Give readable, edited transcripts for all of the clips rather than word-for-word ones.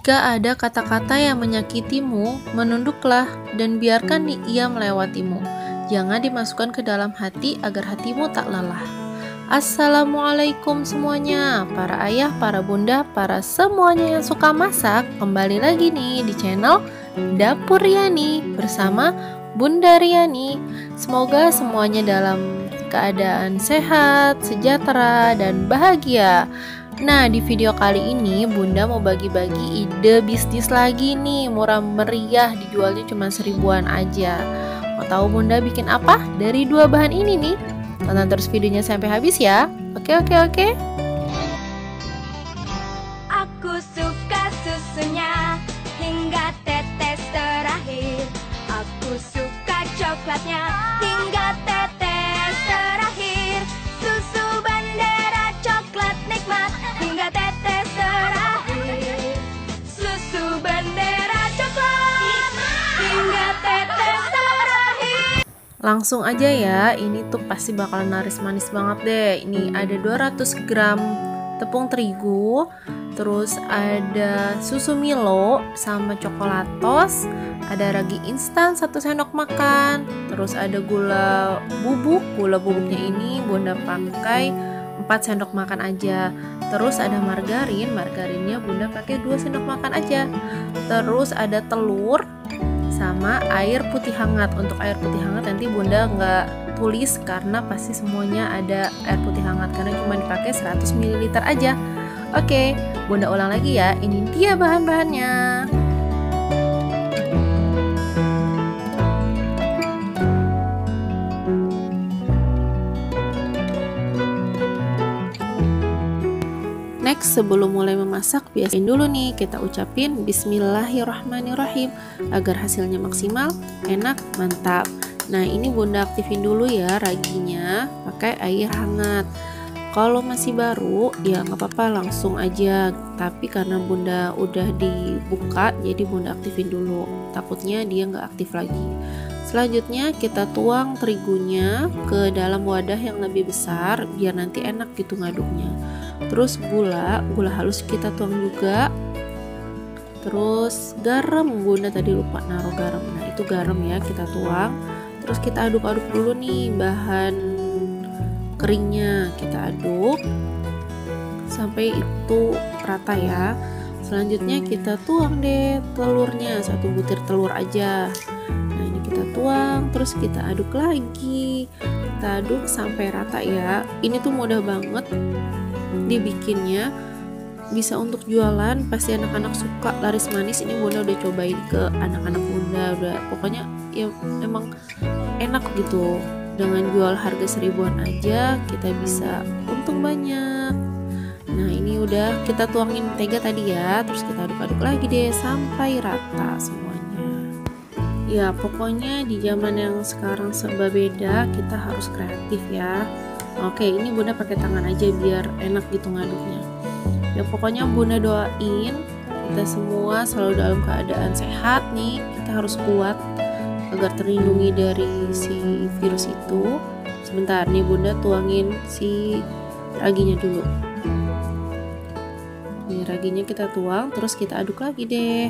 Jika ada kata-kata yang menyakitimu, menunduklah dan biarkan ia melewatimu. Jangan dimasukkan ke dalam hati agar hatimu tak lelah. Assalamualaikum semuanya, para ayah, para bunda, para semuanya yang suka masak. Kembali lagi nih di channel Dapur Riani bersama Bunda Riani. Semoga semuanya dalam keadaan sehat, sejahtera, dan bahagia. Nah, di video kali ini Bunda mau bagi-bagi ide bisnis lagi nih, murah meriah, dijualnya cuma 1000-an aja. Mau tahu Bunda bikin apa dari dua bahan ini nih? Tonton terus videonya sampai habis ya. Oke. Aku suka susunya hingga tetes terakhir. Aku suka coklatnya hingga tetes terakhir. Susu Bandera coklat nikmat hingga tetes terakhir. Susu Bandera coklat hingga tetes terakhir. Langsung aja ya, ini tuh pasti bakalan laris manis banget deh. Ini ada 200 gram tepung terigu, terus ada susu Milo sama coklatos, ada ragi instan 1 sendok makan, terus ada gula bubuk. Gula bubuknya ini Bunda pakai 4 sendok makan aja. Terus ada margarinnya Bunda pakai 2 sendok makan aja. Terus ada telur sama air putih hangat. Untuk air putih hangat nanti Bunda nggak tulis karena pasti semuanya ada air putih hangat karena cuma dipakai 100 ml aja. Oke, Bunda ulang lagi ya. Ini dia bahan-bahannya. Next, sebelum mulai memasak, biasain dulu nih kita ucapin Bismillahirrahmanirrahim agar hasilnya maksimal, enak, mantap. Nah, ini Bunda aktifin dulu ya raginya pakai air hangat. Kalau masih baru ya nggak apa-apa langsung aja, tapi karena Bunda udah dibuka jadi Bunda aktifin dulu, takutnya dia nggak aktif lagi. Selanjutnya kita tuang terigunya ke dalam wadah yang lebih besar biar nanti enak gitu ngaduknya. Terus gula halus kita tuang juga. Terus garam, Bunda tadi lupa naruh garam. Nah, itu garam ya kita tuang. Terus kita aduk-aduk dulu nih bahan keringnya, kita aduk sampai itu rata ya. Selanjutnya kita tuang deh telurnya, 1 butir telur aja. Nah, ini kita tuang, terus kita aduk lagi, kita aduk sampai rata ya. Ini tuh mudah banget dibikinnya, bisa untuk jualan, pasti anak-anak suka, laris manis. Ini Bunda udah cobain ke anak-anak Bunda, udah pokoknya ya emang enak gitu. Dengan jual harga 1000-an aja kita bisa untung banyak. Nah, ini udah kita tuangin mentega tadi ya, terus kita aduk-aduk lagi deh sampai rata semuanya. Ya pokoknya di zaman yang sekarang serba beda, kita harus kreatif ya. Oke, ini Bunda pakai tangan aja biar enak gitu ngaduknya. Ya pokoknya Bunda doain kita semua selalu dalam keadaan sehat nih. Kita harus kuat agar terlindungi dari si virus itu. Sebentar nih Bunda tuangin si raginya dulu. Nih raginya kita tuang, terus kita aduk lagi deh.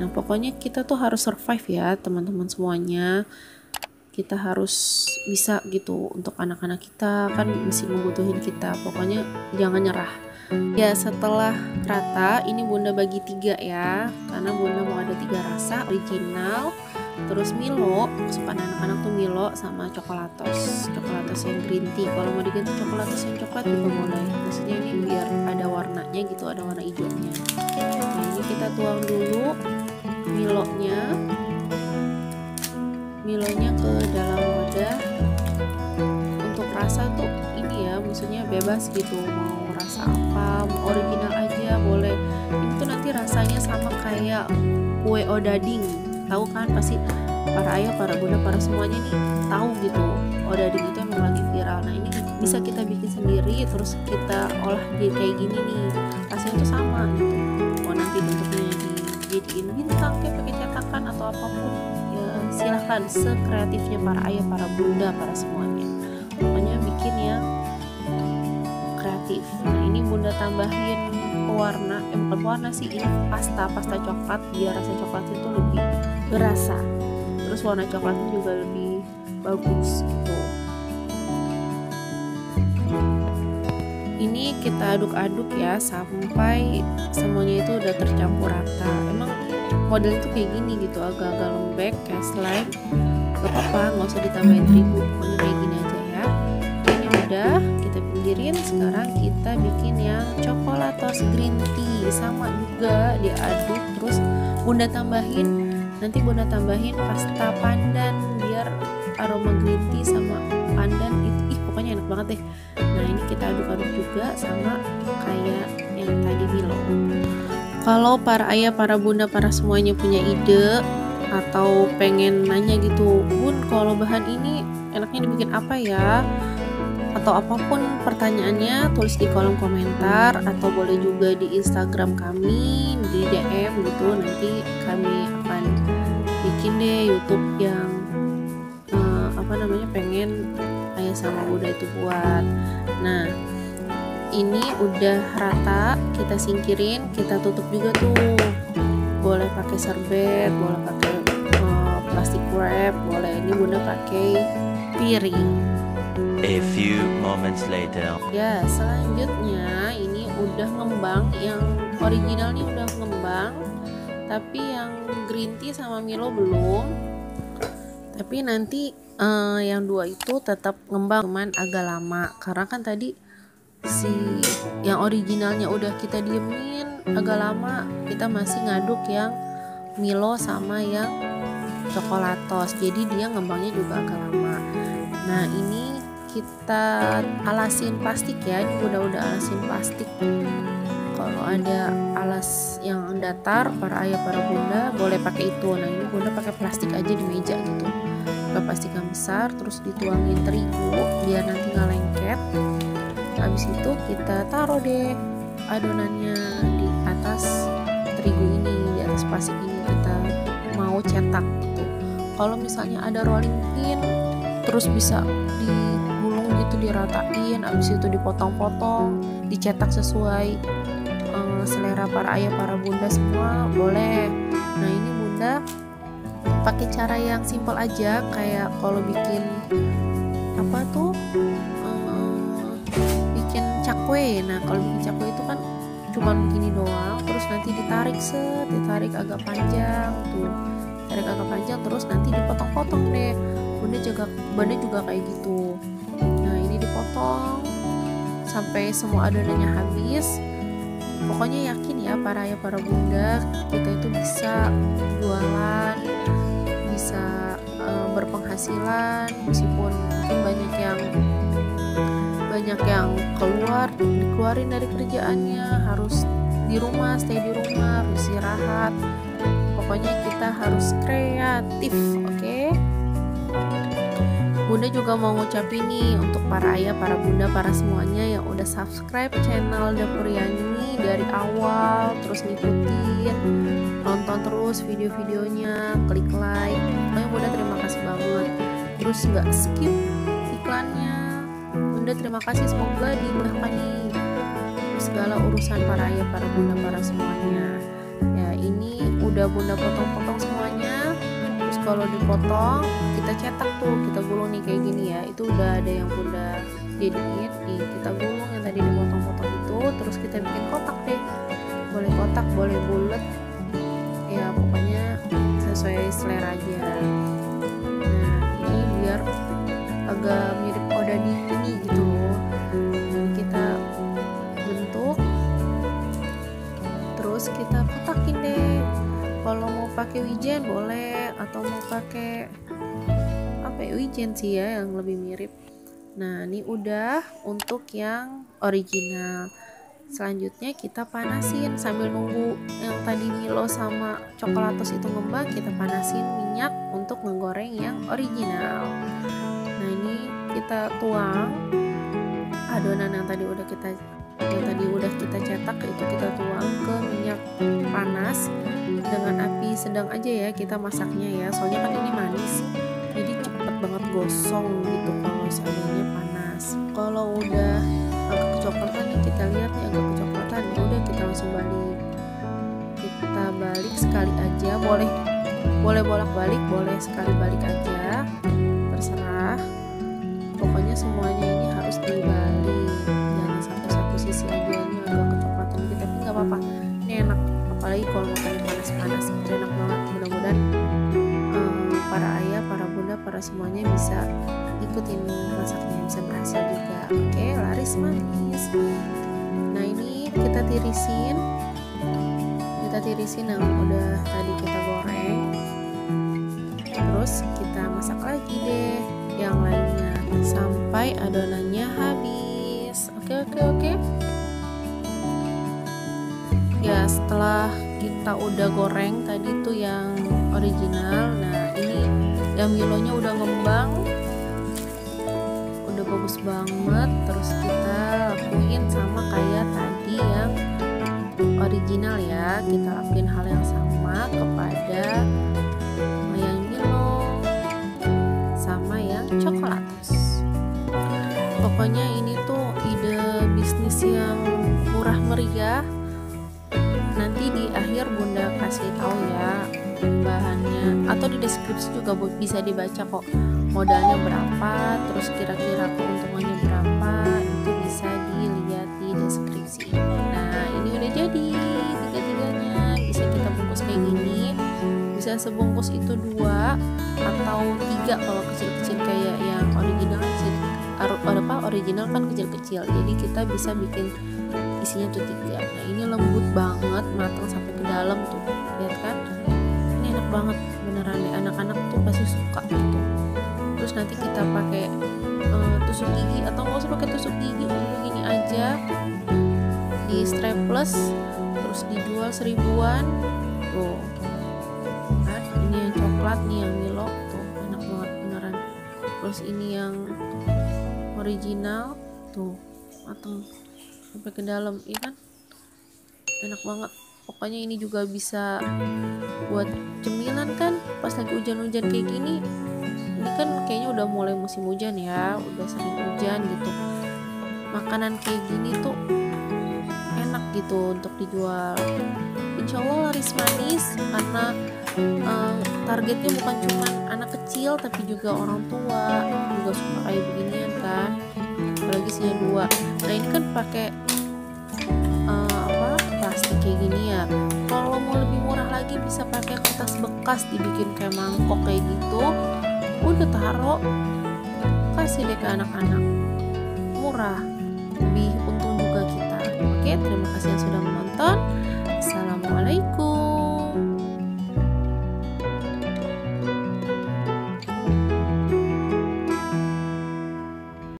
Nah pokoknya kita tuh harus survive ya teman-teman semuanya. Kita harus bisa gitu, untuk anak-anak kita kan masih membutuhin kita. Pokoknya jangan nyerah ya. Setelah rata ini Bunda bagi 3 ya, karena Bunda mau ada 3 rasa, original, terus Milo, kesukaan anak-anak tuh Milo sama coklatos yang green tea. Kalau mau diganti coklatos yang coklat juga boleh, maksudnya ini biar ada warnanya gitu, ada warna hijaunya. Nah, ini kita tuang dulu Milonya ke dalam wadah. Untuk rasa tuh ini ya, maksudnya bebas gitu, mau rasa apa, mau original aja boleh. Ini tuh nanti rasanya sama kayak kue odading, tahu kan pasti para ayah, para bunda, para semuanya nih tahu gitu. Odading itu emang lagi viral. Nah, ini bisa kita bikin sendiri, terus kita olah jadi kayak gini nih, rasanya tuh sama gitu. Mau nanti bentuknya dijadiin bintang kayak pakai cetakan atau apapun ya, silahkan sekreatifnya para ayah, para bunda, para semuanya. Pokoknya bikin yang kreatif. Nah, ini Bunda tambahin pewarna bukan pewarna sih, ini pasta coklat biar rasa coklat itu lebih berasa, terus warna coklatnya juga lebih bagus gitu. Ini kita aduk-aduk ya sampai semuanya itu udah tercampur rata. Emang model itu kayak gini gitu, agak-agak lembek kayak slime. Gak apa-apa, nggak usah ditambahin terigu, pokoknya kayak gini aja ya. Ini udah kita pinggirin. Sekarang kita bikin yang coklatos green tea, sama juga diaduk. Terus bunda tambahin pasta pandan biar aroma green tea sama pandan itu pokoknya enak banget deh. Nah ini kita aduk-aduk juga sama kayak yang tadi Milo. Kalau para ayah, para bunda, para semuanya punya ide atau pengen nanya gitu, Bun kalau bahan ini enaknya dibikin apa ya, atau apapun pertanyaannya, tulis di kolom komentar atau boleh juga di Instagram kami, di DM gitu. Nanti kami akan bikin deh YouTube yang pengen ayah sama bunda itu buat. Nah ini udah rata, kita singkirin, kita tutup juga tuh. Boleh pakai serbet, boleh pakai plastik wrap, boleh. Ini bunda pakai piring. A few moments later. Ya, selanjutnya ini udah ngembang, yang originalnya udah ngembang, tapi yang green tea sama Milo belum. Tapi nanti yang dua itu tetap ngembang, cuman agak lama karena kan tadi si yang originalnya udah kita diemin agak lama, kita masih ngaduk yang Milo sama yang coklatos, jadi dia ngembangnya juga agak lama. Nah ini kita alasin plastik ya, ini udah alasin plastik. Kalau ada alas yang datar, para ayah para bunda boleh pakai itu. Nah ini bunda pakai plastik aja di meja gitu, pakai plastik yang besar, terus dituangin terigu biar nanti nggak lengket. Habis itu kita taruh deh adonannya di atas terigu ini, di atas plastik ini kita mau cetak gitu. Kalau misalnya ada rolling pin, terus bisa digulung gitu, diratain, habis itu dipotong-potong, dicetak sesuai selera para ayah para bunda semua boleh. Nah ini bunda pakai cara yang simple aja, kayak kalau bikin apa tuh bikin cakwe. Nah kalau bikin cakwe itu kan cuma begini doang, terus nanti ditarik agak panjang tuh, tarik agak panjang, terus nanti dipotong-potong deh. Bunda juga kayak gitu. Nah ini dipotong sampai semua adonannya habis. Pokoknya yakin ya para ayah para bunda, kita itu bisa jualan, bisa berpenghasilan, meskipun mungkin banyak yang dikeluarin dari kerjaannya, harus di rumah, stay di rumah, harus istirahat. Pokoknya kita harus kreatif, oke? Bunda juga mau ngucapin nih untuk para ayah, para bunda, para semuanya yang udah subscribe channel Dapur Yani dari awal, terus ngikutin, nonton terus video-videonya, klik like. Pokoknya Bunda terima kasih banget. Terus nggak skip iklannya. Bunda terima kasih, semoga dimudahkan nih segala urusan para ayah, para bunda, para semuanya. Ya ini udah Bunda potong-potong semuanya. Terus kalau dipotong kita cetak tuh, kita gulung nih kayak gini ya. Itu udah ada yang bunda jadiin nih, kita gulung yang tadi dipotong-potong itu. Terus kita bikin kotak deh, boleh kotak, boleh bulat ya, pokoknya sesuai selera aja. Nah ini biar agak mirip odading ini gitu loh. Kita bentuk, terus kita kotakin deh. Kalau mau pakai wijen boleh, atau mau pakai wijen sih ya yang lebih mirip. Nah ini udah untuk yang original. Selanjutnya kita panasin sambil nunggu yang tadi Milo sama coklatos itu ngembang, kita panasin minyak untuk ngegoreng yang original. Nah ini kita tuang adonan yang tadi udah kita cetak, itu kita tuang ke minyak panas dengan api sedang aja ya kita masaknya ya, soalnya kan ini manis, jadi cepet banget gosong gitu kalau seandainya panas. Kalau udah kecoklatan nih, kita lihat nih agak kecoklatan, ya udah kita langsung balik. Kita balik sekali aja, boleh bolak-balik, boleh sekali balik aja, terserah. Pokoknya semuanya ini harus dibalik, jangan satu sisi aja ini agak kecoklatan dikit, tapi nggak apa-apa, ini enak, apalagi kalau makannya panas-panas, itu enak banget. Mudah-mudahan para ayah, para bunda, para semuanya bisa ikutin masaknya, bisa berhasil juga. Oke, laris manis. Nah ini kita tirisin yang udah tadi kita goreng, terus kita masak lagi deh yang lainnya sampai adonannya habis. Oke. Ya setelah kita udah goreng tadi tuh yang original, nah ini yang milonya udah ngembang, udah bagus banget. Terus kita lakuin sama kayak tadi yang original ya, kita lakuin hal yang sama kepada yang milo sama yang coklatus. Pokoknya ini tuh ide bisnis yang murah meriah. Nanti di akhir bunda kasih tahu ya bahannya, atau di deskripsi juga bisa dibaca kok, modalnya berapa, terus kira-kira keuntungannya berapa, itu bisa dilihat di deskripsi. Nah ini udah jadi tiga-tiganya, bisa kita bungkus kayak gini, bisa sebungkus itu 2 atau 3 kalau kecil-kecil kayak yang original. Original kan kecil-kecil, jadi kita bisa bikin isinya tuh 3. Nah ini lembut banget, matang sampai ke dalam tuh, lihat kan, ini enak banget beneran deh, anak-anak tuh pasti suka gitu. Terus nanti kita pakai tusuk gigi, atau nggak usah pakai tusuk gigi, begini aja di strapless, terus dijual 1000-an tuh. Nah, ini yang coklat nih, yang Milo tuh enak banget beneran. Terus ini yang original tuh matang sampai ke dalam, iya kan, enak banget. Pokoknya ini juga bisa buat cemilan kan pas lagi hujan-hujan kayak gini. Ini kan kayaknya udah mulai musim hujan ya, udah sering hujan gitu, makanan kayak gini tuh enak gitu untuk dijual. Insya Allah laris manis, karena targetnya bukan cuma anak kecil tapi juga orang tua juga suka kayak beginian kan, apalagi isinya 2. Nah ini kan pakai plastik kayak gini ya. Kalau mau lebih murah lagi bisa pakai kertas bekas, dibikin kayak mangkok kayak gitu, udah taruh, kasih deh ke anak-anak, murah, lebih untung juga kita. Oke, terima kasih yang sudah menonton. Assalamualaikum.